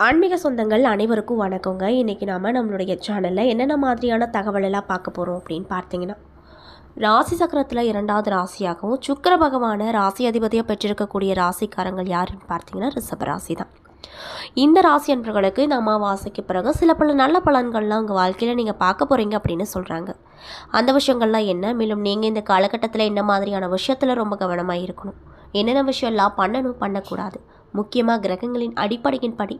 ஆன்மீக சொந்தங்கள் அனைவருக்கும் வணக்கங்க. இன்றைக்கி நம்மளுடைய சேனலில் என்னென்ன மாதிரியான தகவலெல்லாம் பார்க்க போகிறோம் அப்படின்னு பார்த்தீங்கன்னா, ராசி சக்கரத்தில் 2வது ராசியாகவும் சுக்கிர பகவானை ராசி அதிபதியாக பெற்றிருக்கக்கூடிய ராசிக்காரங்கள் யாருன்னு பார்த்தீங்கன்னா ரிஷப ராசி தான். இந்த ராசி அன்பர்களுக்கு இந்த அமாவாசைக்கு பிறகு சில பல நல்ல பலன்கள்லாம் உங்கள் வாழ்க்கையில் நீங்கள் பார்க்க போகிறீங்க அப்படின்னு சொல்கிறாங்க. அந்த விஷயங்கள்லாம் என்ன, மேலும் நீங்கள் இந்த காலகட்டத்தில் என்ன மாதிரியான விஷயத்தில் ரொம்ப கவனமாக இருக்கணும், என்னென்ன விஷயம்லாம் பண்ணணும் பண்ணக்கூடாது, முக்கியமாக கிரகங்களின் அடிப்படையின் படி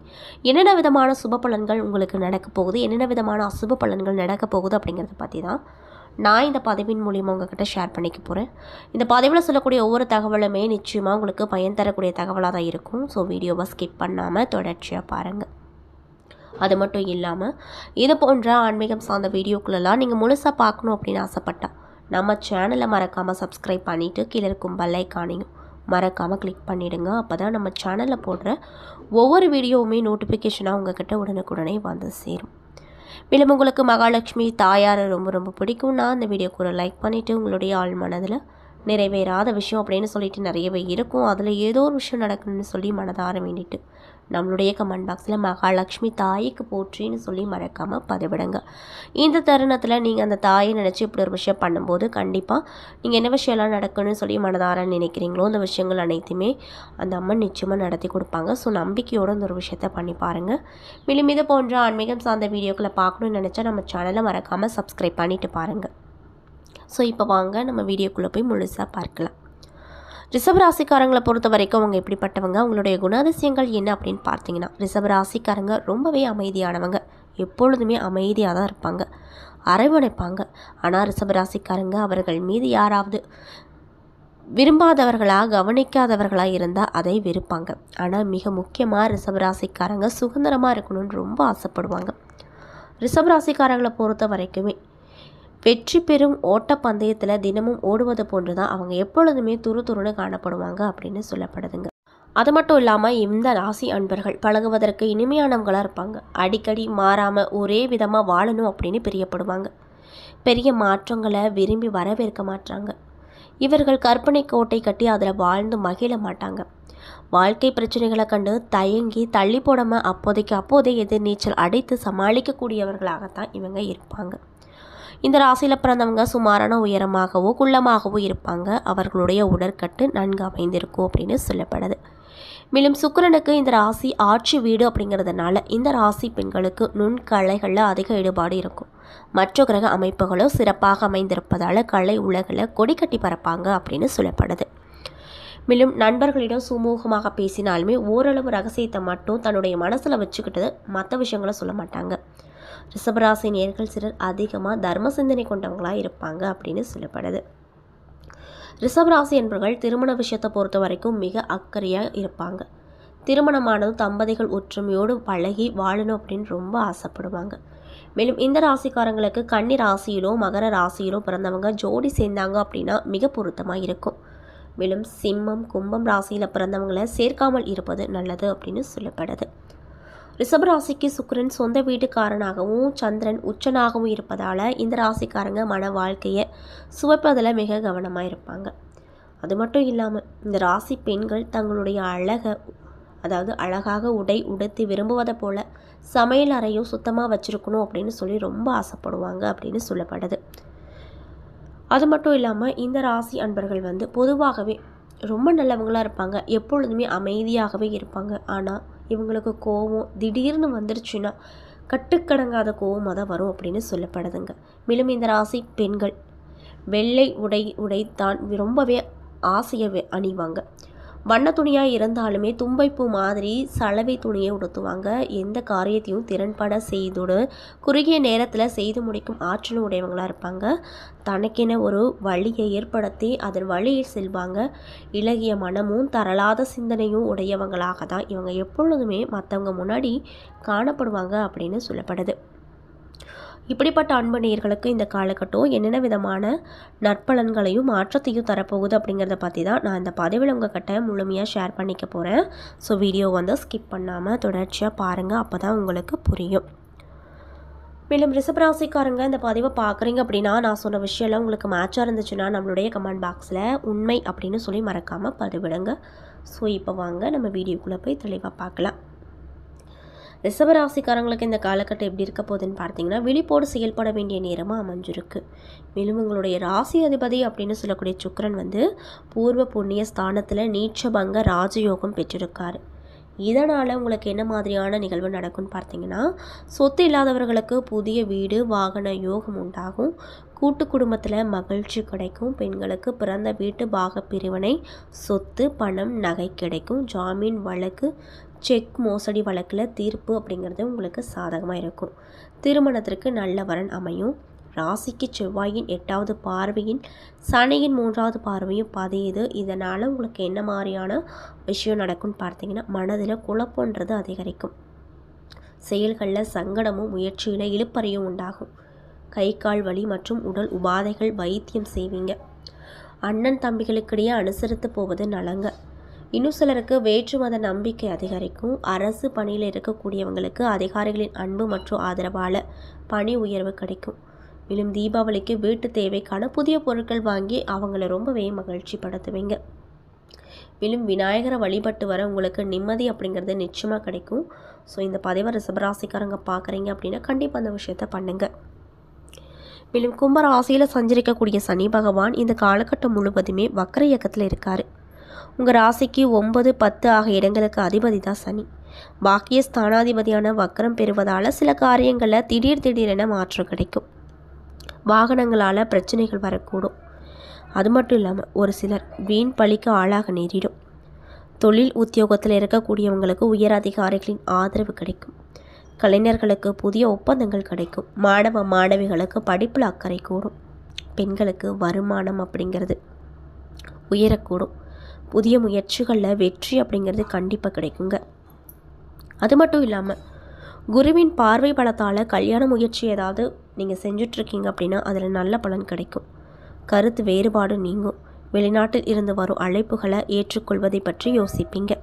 என்னென்ன விதமான சுப பலன்கள் உங்களுக்கு நடக்க போகுது, என்னென்ன விதமான அசுப பலன்கள் நடக்க போகுது அப்படிங்கிறத பற்றி தான் நான் இந்த பதிவின் மூலியமாக உங்கள்கிட்ட ஷேர் பண்ணிக்க போகிறேன். இந்த பதிவில் சொல்லக்கூடிய ஒவ்வொரு தகவலுமே நிச்சயமாக உங்களுக்கு பயன் தரக்கூடிய தகவலாக தான் இருக்கும். ஸோ வீடியோவை ஸ்கிப் பண்ணாமல் தொடர்ச்சியாக பாருங்கள். அது மட்டும் இல்லாமல் இது போன்ற ஆன்மீகம் சார்ந்த வீடியோக்குள்ளெல்லாம் நீங்கள் முழுசாக பார்க்கணும் அப்படின்னு ஆசைப்பட்டால் நம்ம சேனலை மறக்காமல் சப்ஸ்கிரைப் பண்ணிவிட்டு கீழே இருக்கும் பெல் ஐகானையும் மறக்காமல் கிளிக் பண்ணிவிடுங்க. அப்போ தான் நம்ம சேனலில் போடுற ஒவ்வொரு வீடியோவுமே நோட்டிஃபிகேஷனாக உங்கள்கிட்ட உடனுக்குடனே வந்து சேரும். மேலும் உங்களுக்கு மகாலட்சுமி தாயாரை ரொம்ப ரொம்ப பிடிக்கும்னா அந்த வீடியோக்கு ஒரு லைக் பண்ணிவிட்டு உங்களுடைய ஆள் மனதில் நிறைவேறாத விஷயம் அப்படின்னு சொல்லிட்டு நிறையவே இருக்கும், அதில் ஏதோ ஒரு விஷயம் நடக்கணும்னு சொல்லி மனதார வேண்டிட்டு நம்மளுடைய கமெண்ட் பாக்ஸில் மகாலட்சுமி தாய்க்கு போற்றின்னு சொல்லி மறக்காமல் பதிவிடுங்க. இந்த தருணத்தில் நீங்கள் அந்த தாயை நினச்சி இப்படி ஒரு விஷயம் பண்ணும்போது கண்டிப்பாக நீங்கள் என்ன விஷயம்லாம் நடக்கணும்னு சொல்லி மனதார நினைக்கிறீங்களோ அந்த விஷயங்கள் அனைத்துமே அந்த அம்மன் நிச்சயமாக நடத்தி கொடுப்பாங்க. ஸோ நம்பிக்கையோடு அந்த ஒரு விஷயத்த பண்ணி பாருங்கள். மேலும் இது போன்ற ஆன்மீகம் சார்ந்த வீடியோக்களை பார்க்கணுன்னு நினச்சா நம்ம சேனலை மறக்காமல் சப்ஸ்கிரைப் பண்ணிவிட்டு பாருங்கள். ஸோ இப்போ வாங்க நம்ம வீடியோக்குள்ளே போய் முழுசாக பார்க்கலாம். ரிஷபராசிக்காரங்களை பொறுத்த வரைக்கும் அவங்க எப்படிப்பட்டவங்க, அவங்களுடைய குணாதிசயங்கள் என்ன அப்படின்னு பார்த்தீங்கன்னா, ரிஷபராசிக்காரங்க ரொம்பவே அமைதியானவங்க, எப்பொழுதுமே அமைதியாக தான் இருப்பாங்க, அரவணைப்பாங்க. ஆனால் ரிஷபராசிக்காரங்க அவர்கள் மீது யாராவது விரும்பாதவர்களாக கவனிக்காதவர்களாக இருந்தால் அதை வெறுப்பாங்க. ஆனால் மிக முக்கியமாக ரிஷபராசிக்காரங்க சுதந்திரமாக இருக்கணும்னு ரொம்ப ஆசைப்படுவாங்க. ரிஷபராசிக்காரங்களை பொறுத்த வரைக்குமே வெற்றி பெறும் ஓட்டப்பந்தயத்தில் தினமும் ஓடுவது போன்று தான் அவங்க எப்பொழுதுமே துருதுருன்னு காணப்படுவாங்க அப்படின்னு சொல்லப்படுதுங்க. அது மட்டும் இல்லாமல் இந்த ராசி அன்பர்கள் பழகுவதற்கு இனிமையானவங்களாக இருப்பாங்க. அடிக்கடி மாறாமல் ஒரே விதமாக வாழணும் அப்படின்னு பிரியப்படுவாங்க. பெரிய மாற்றங்களை விரும்பி வரவேற்க மாட்டாங்க. இவர்கள் கற்பனை கோட்டை கட்டி அதில் வாழ்ந்து மகிழ மாட்டாங்க. வாழ்க்கை பிரச்சனைகளை கண்டு தயங்கி தள்ளி போடாமல் அப்போதே எதிர்நீச்சல் அடித்து சமாளிக்கக்கூடியவர்களாகத்தான் இவங்க இருப்பாங்க. இந்த ராசியில் பிறந்தவங்க சுமாரான உயரமாகவோ குள்ளமாகவோ இருப்பாங்க. அவர்களுடைய உடற்கட்டு நன்கு அமைந்திருக்கும் அப்படின்னு சொல்லப்படுது. மேலும் சுக்கிரனுக்கு இந்த ராசி ஆட்சி வீடு அப்படிங்கிறதுனால இந்த ராசி பெண்களுக்கு நுண்கலைகளில் அதிக ஈடுபாடு இருக்கும். மற்ற கிரக அமைப்புகளோ சிறப்பாக அமைந்திருப்பதால் கலை உலகில் கொடி கட்டி பறப்பாங்க அப்படின்னு சொல்லப்படுது. மேலும் நண்பர்களிடம் சுமூகமாக பேசினாலுமே ஓரளவு ரகசியத்தை மட்டும் தன்னுடைய மனசில் வச்சுக்கிட்டு மற்ற விஷயங்களை சொல்ல மாட்டாங்க. ரிஷபராசி நேர்கள் சிலர் அதிகமாக தர்ம சிந்தனை கொண்டவங்களாக இருப்பாங்க அப்படின்னு சொல்லப்படுது. ரிஷபராசி என்பவர்கள் திருமண விஷயத்தை பொறுத்த வரைக்கும் மிக அக்கறையாக இருப்பாங்க. திருமணமானதும் தம்பதிகள் ஒற்றுமையோடு பழகி வாழணும் அப்படின்னு ரொம்ப ஆசைப்படுவாங்க. மேலும் இந்த ராசிக்காரங்களுக்கு கன்னி ராசியிலோ மகர ராசியிலோ பிறந்தவங்க ஜோடி சேர்ந்தாங்க அப்படின்னா மிக பொருத்தமாக இருக்கும். மேலும் சிம்மம் கும்பம் ராசியில் பிறந்தவங்களை சேர்க்காமல் இருப்பது நல்லது அப்படின்னு சொல்லப்படுது. ரிஷபராசிக்கு சுக்கிரன் சொந்த வீட்டுக்காரனாகவும் சந்திரன் உச்சனாகவும் இருப்பதால் இந்த ராசிக்காரங்க மன வாழ்க்கையை சுவைப்பதில் மிக கவனமாக இருப்பாங்க. அது மட்டும் இல்லாமல் இந்த ராசி பெண்கள் தங்களுடைய அழகாக உடை உடுத்தி விரும்புவதை போல சமையல் அறையும் சுத்தமாக வச்சுருக்கணும் அப்படின்னு சொல்லி ரொம்ப ஆசைப்படுவாங்க அப்படின்னு சொல்லப்படுது. அது மட்டும் இல்லாமல் இந்த ராசி அன்பர்கள் பொதுவாகவே ரொம்ப நல்லவங்களாக இருப்பாங்க, எப்பொழுதுமே அமைதியாகவே இருப்பாங்க. ஆனால் இவங்களுக்கு கோவம் திடீர்னு வந்துருச்சுன்னா கட்டுக்கடங்காத கோவமாக தான் வரும் அப்படின்னு சொல்லப்படுதுங்க. மேலும் இந்த ராசி பெண்கள் வெள்ளை உடைத்தான் ரொம்பவே ஆசையை அணிவாங்க. வண்ண துணியாக இருந்தாலுமே தும்பைப்பூ மாதிரி சலவை துணியை உடுத்துவாங்க. எந்த காரியத்தையும் திறன்பட செய்தோடு குறுகிய நேரத்தில் செய்து முடிக்கும் ஆற்றலும் உடையவங்களாக இருப்பாங்க. தனக்கென ஒரு வழியை ஏற்படுத்தி அதன் வழியில் செல்வாங்க. இலகிய மனமும் தரலாத சிந்தனையும் உடையவங்களாக தான் இவங்க எப்பொழுதுமே மற்றவங்க முன்னாடி காணப்படுவாங்க அப்படின்னு சொல்லப்படுது. இப்படிப்பட்ட அன்பு நேயர்களுக்கு இந்த காலகட்டம் என்னென்ன விதமான நற்பலன்களையும் மாற்றத்தையும் தரப்போகுது அப்படிங்கிறத பற்றி தான் நான் இந்த பதிவில் உங்கள்கிட்ட முழுமையாக ஷேர் பண்ணிக்க போகிறேன். ஸோ வீடியோ ஸ்கிப் பண்ணாமல் தொடர்ச்சியாக பாருங்கள், அப்போ தான் உங்களுக்கு புரியும். மேலும் ரிஷபராசிக்காரங்க இந்த பதிவை பார்க்குறீங்க அப்படின்னா நான் சொன்ன விஷயம்லாம் உங்களுக்கு மேட்சாக இருந்துச்சுன்னா நம்மளுடைய கமெண்ட் பாக்ஸில் உண்மை அப்படின்னு சொல்லி மறக்காமல் பதிவிடுங்க. ஸோ இப்போ வாங்க நம்ம வீடியோக்குள்ளே போய் தெளிவாக பார்க்கலாம். ரிஷபராசிக்காரங்களுக்கு இந்த காலகட்டம் எப்படி இருக்க போகுதுன்னு பார்த்தீங்கன்னா, விழிப்போடு செயல்பட வேண்டிய நேரமாக அமைஞ்சிருக்கு. மேலும் உங்களுடைய ராசி அதிபதி அப்படின்னு சொல்லக்கூடிய சுக்கிரன் பூர்வ புண்ணிய ஸ்தானத்தில் நீச்சபங்க ராஜயோகம் பெற்றிருக்காரு. இதனால் உங்களுக்கு என்ன மாதிரியான நிகழ்வு நடக்கும்னு பார்த்தீங்கன்னா, சொத்து இல்லாதவர்களுக்கு புதிய வீடு வாகன யோகம் உண்டாகும். கூட்டு குடும்பத்தில் மகிழ்ச்சி கிடைக்கும். பெண்களுக்கு பிறந்த வீட்டு பாக பிரிவினை, சொத்து பணம் நகை கிடைக்கும். ஜாமீன் வழக்கு செக் மோசடி வழக்கில் தீர்ப்பு அப்படிங்கிறது உங்களுக்கு சாதகமாக இருக்கும். திருமணத்திற்கு நல்ல வரன் அமையும். ராசிக்கு செவ்வாயின் 8வது பார்வையின் சனியின் 3வது பார்வையும் பதியுது. இதனால் உங்களுக்கு என்ன மாதிரியான விஷயம் நடக்கும்னு பார்த்தீங்கன்னா, மனதில் குழப்பன்றது அதிகரிக்கும். செயல்களில் சங்கடமும் முயற்சியில் இழுப்பறையும் உண்டாகும். கை கால் வலி மற்றும் உடல் உபாதைகள் வைத்தியம் செய்வீங்க. அண்ணன் தம்பிகளுக்கிடையே அனுசரித்து போவது நலங்க. இன்னும் சிலருக்கு வேற்று மத நம்பிக்கை அதிகரிக்கும். அரசு பணியில் இருக்கக்கூடியவங்களுக்கு அதிகாரிகளின் அன்பு மற்றும் ஆதரவால் பணி உயர்வு கிடைக்கும். மேலும் தீபாவளிக்கு வீட்டு தேவைக்கான புதிய பொருட்கள் வாங்கி அவங்கள ரொம்பவே மகிழ்ச்சி படுத்துவீங்க. மேலும் விநாயகரை வழிபட்டு வர உங்களுக்கு நிம்மதி அப்படிங்கிறது நிச்சயமாக கிடைக்கும். ஸோ இந்த பதிவை ரிஷபராசிக்காரங்க பார்க்குறீங்க அப்படின்னா கண்டிப்பாக அந்த விஷயத்த பண்ணுங்க. மேலும் கும்பராசியில் சஞ்சரிக்கக்கூடிய சனி பகவான் இந்த காலகட்டம் முழுவதுமே வக்ர இயக்கத்தில் இருக்கார். உங்கள் ராசிக்கு 9, 10 ஆகிய இடங்களுக்கு அதிபதி தான் சனி. பாக்கிய ஸ்தானாதிபதியான வக்ரம் பெறுவதால் சில காரியங்களில் திடீரென மாற்றம் கிடைக்கும். வாகனங்களால் பிரச்சனைகள் வரக்கூடும். அது மட்டும் இல்லாமல் ஒரு சிலர் வீண் பழிக்கு ஆளாக நேரிடும். தொழில் உத்தியோகத்தில் இருக்கக்கூடியவங்களுக்கு உயர் அதிகாரிகளின் ஆதரவு கிடைக்கும். கலைஞர்களுக்கு புதிய ஒப்பந்தங்கள் கிடைக்கும். மாணவ மாணவிகளுக்கு படிப்பில் அக்கறை கூடும். பெண்களுக்கு வருமானம் அப்படிங்கிறது உயரக்கூடும். புதிய முயற்சிகளில் வெற்றி அப்படிங்கிறது கண்டிப்பாக கிடைக்குங்க. அது மட்டும் இல்லாமல் குருவின் பார்வை பலத்தால் கல்யாண முயற்சி ஏதாவது நீங்கள் செஞ்சிட்ருக்கீங்க அப்படின்னா அதில் நல்ல பலன் கிடைக்கும். கருத்து வேறுபாடு நீங்கும். வெளிநாட்டில் இருந்து வரும் அழைப்புகளை ஏற்றுக்கொள்வதை பற்றி யோசிப்பீங்க.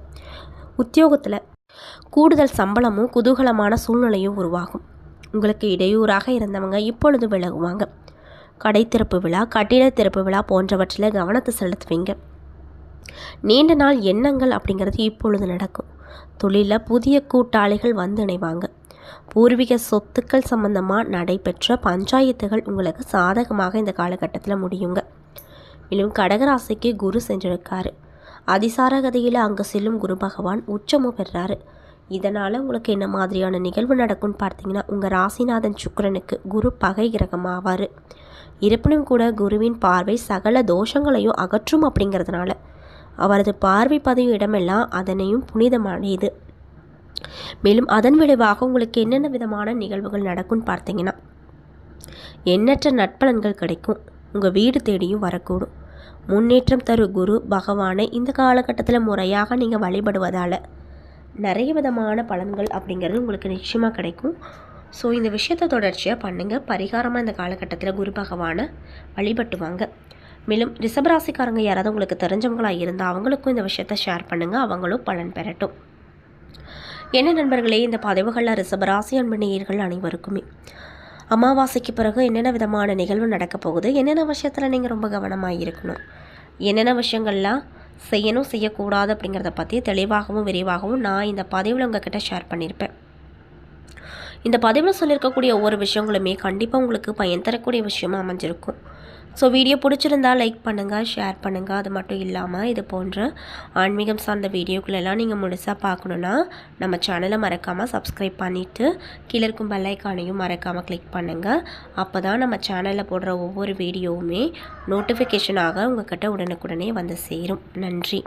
உத்தியோகத்தில் கூடுதல் சம்பளமும் குதூகலமான சூழ்நிலையும் உருவாகும். உங்களுக்கு இடையூறாக இருந்தவங்க இப்பொழுது விலகுவாங்க. கடை திறப்பு விழா, கட்டிட திறப்பு விழா போன்றவற்றில் கவனத்தை செலுத்துவீங்க. நீண்ட நாள் எண்ணங்கள் அப்படிங்கிறது இப்பொழுது நடக்கும். தொழிலில் புதிய கூட்டாளிகள் வந்து இணைவாங்க. பூர்வீக சொத்துக்கள் சம்பந்தமாக நடைபெற்ற பஞ்சாயத்துகள் உங்களுக்கு சாதகமாக இந்த காலகட்டத்தில் முடியுங்க. மேலும் கடகராசிக்கு குரு சென்றிருக்காரு. அதிசாரகதியில் அங்கே செல்லும் குரு பகவான் உச்சமும் பெறாரு. இதனால் உங்களுக்கு என்ன மாதிரியான நிகழ்வு நடக்கும்னு பார்த்தீங்கன்னா, உங்கள் ராசிநாதன் சுக்கிரனுக்கு குரு பகை கிரகமாவார். இருப்பினும் கூட குருவின் பார்வை சகல தோஷங்களையும் அகற்றும். அப்படிங்கிறதுனால அவரது பார்வை பதியும் இடமெல்லாம் அதனையும் புனிதமானது. மேலும் அதன் விளைவாக உங்களுக்கு என்னென்ன விதமான நிகழ்வுகள் நடக்கும்னு பார்த்தீங்கன்னா, எண்ணற்ற நட்பலன்கள் கிடைக்கும். உங்கள் வீடு தேடியும் வரக்கூடும். முன்னேற்றம் தரும் குரு பகவானை இந்த காலகட்டத்தில் முறையாக நீங்கள் வழிபடுவதால் நிறைய விதமான பலன்கள் அப்படிங்கிறது உங்களுக்கு நிச்சயமாக கிடைக்கும். ஸோ இந்த விஷயத்தை தொடர்ச்சியாக பண்ணுங்கள். பரிகாரமாக இந்த காலகட்டத்தில் குரு பகவானை வழிபட்டுவாங்க. மேலும் ரிஷபராசிக்காரங்க யாராவது உங்களுக்கு தெரிஞ்சவங்களாக இருந்தால் அவங்களுக்கும் இந்த விஷயத்தை ஷேர் பண்ணுங்கள். அவங்களும் பலன் பெறட்டும். என்ன நண்பர்களே, இந்த பதிவுகளில் ரிஷபராசி அன்பு நேயர்கள் அனைவருக்குமே அமாவாசைக்கு பிறகு என்னென்ன விதமான நிகழ்வு நடக்கப் போகுது, என்னென்ன விஷயத்தில் நீங்கள் ரொம்ப கவனமாக இருக்கணும், என்னென்ன விஷயங்கள்லாம் செய்யணும் செய்யக்கூடாது அப்படிங்கிறத பற்றி தெளிவாகவும் விரிவாகவும் நான் இந்த பதிவில் உங்ககிட்ட ஷேர் பண்ணியிருப்பேன். இந்த பதிவில் சொல்லியிருக்கக்கூடிய ஒவ்வொரு விஷயங்களுமே கண்டிப்பாக உங்களுக்கு பயன் தரக்கூடிய விஷயமாக அமைஞ்சிருக்கும். ஸோ வீடியோ பிடிச்சிருந்தால் லைக் பண்ணுங்கள், ஷேர் பண்ணுங்கள். அது மட்டும் இல்லாமல் இது போன்ற ஆன்மீகம் சார்ந்த வீடியோக்களெல்லாம் நீங்கள் முழுசாக பார்க்கணுன்னா நம்ம சேனலை மறக்காமல் சப்ஸ்கிரைப் பண்ணிவிட்டு கீழே இருக்கும் பெல் ஐக்கானையும் மறக்காமல் கிளிக் பண்ணுங்கள். அப்போ தான் நம்ம சேனலில் போடுற ஒவ்வொரு வீடியோவுமே நோட்டிஃபிகேஷனாக உங்கள்கிட்ட உடனுக்குடனே வந்து சேரும். நன்றி.